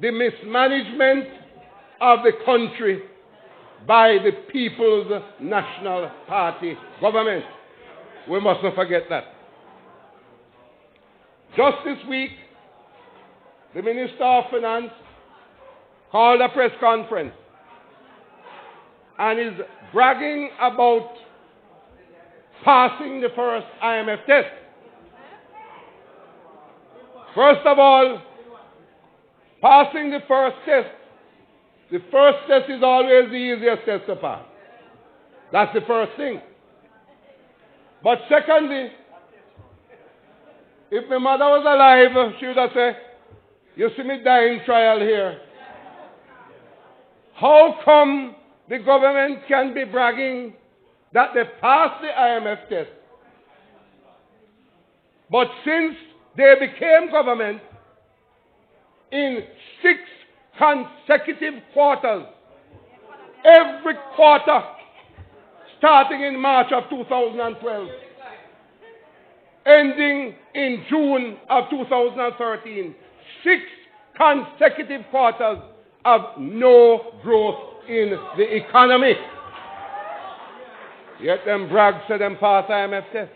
the mismanagement of the country by the People's National Party government. We must not forget that. Just this week, the Minister of Finance called a press conference and is bragging about passing the first IMF test. First of all, passing the first test. The first test is always the easiest test to pass. That's the first thing. But secondly, if my mother was alive, she would have said, you see me dying trial here. How come the government can be bragging that they passed the IMF test? But since they became government, in 6 consecutive quarters, every quarter, starting in March of 2012, ending in June of 2013, 6 consecutive quarters of no growth in the economy. Yet them brag said them pass IMF test.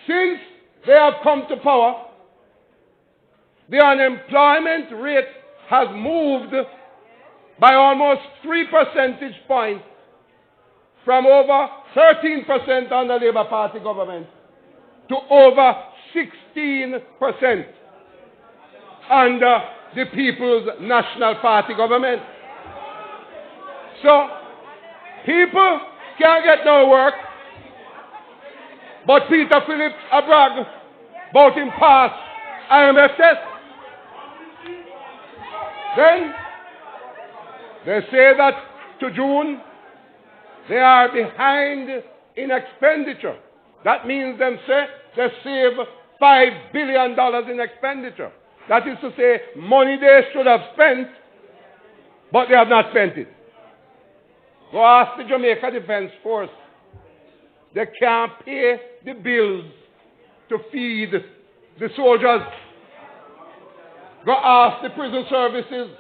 Since they have come to power, the unemployment rate has moved by almost 3 percentage points from over 13% under Labour Party government to over 16% under the People's National Party government. So, people can't get no work, but Peter Phillips a brag about him pass IMF test. Then, they say that to June, they are behind in expenditure. That means them say they save $5 billion in expenditure. That is to say, money they should have spent, but they have not spent it. Go ask the Jamaica Defense Force. They can't pay the bills to feed the soldiers. Go ask the prison services.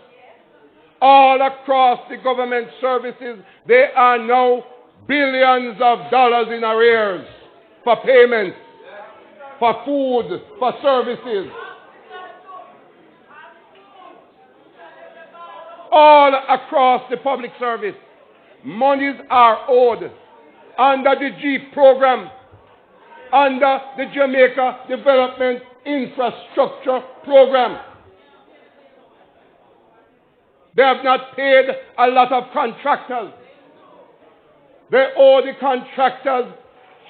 All across the government services, they are now billions of dollars in arrears for payments, for food, for services. All across the public service, monies are owed under the GEEP program, under the Jamaica Development Infrastructure Program. They have not paid a lot of contractors. They owe the contractors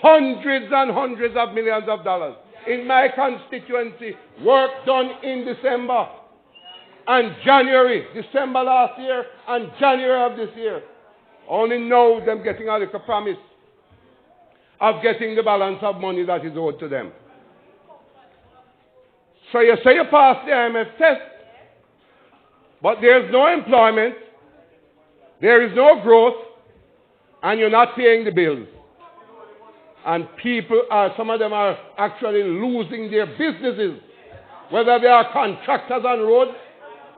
hundreds and hundreds of millions of dollars. In my constituency, work done in December and January, December last year and January of this year. Only now them getting a little promise of getting the balance of money that is owed to them. So you say you passed the IMF test, but there's no employment, there is no growth, and you're not paying the bills. And people some of them are actually losing their businesses, whether they are contractors on roads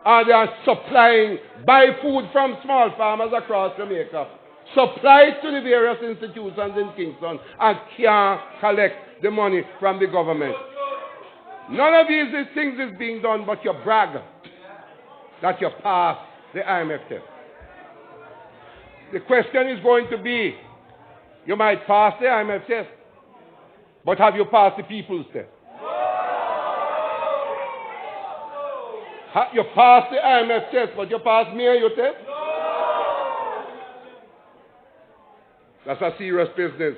or they are supplying, buy food from small farmers across Jamaica, supply it to the various institutions in Kingston, and can't collect the money from the government. None of these things is being done, but you brag that you pass the IMF test. The question is going to be, you might pass the IMF test, but have you passed the people's test? You passed the IMF test, but you passed me and your test? That's a serious business.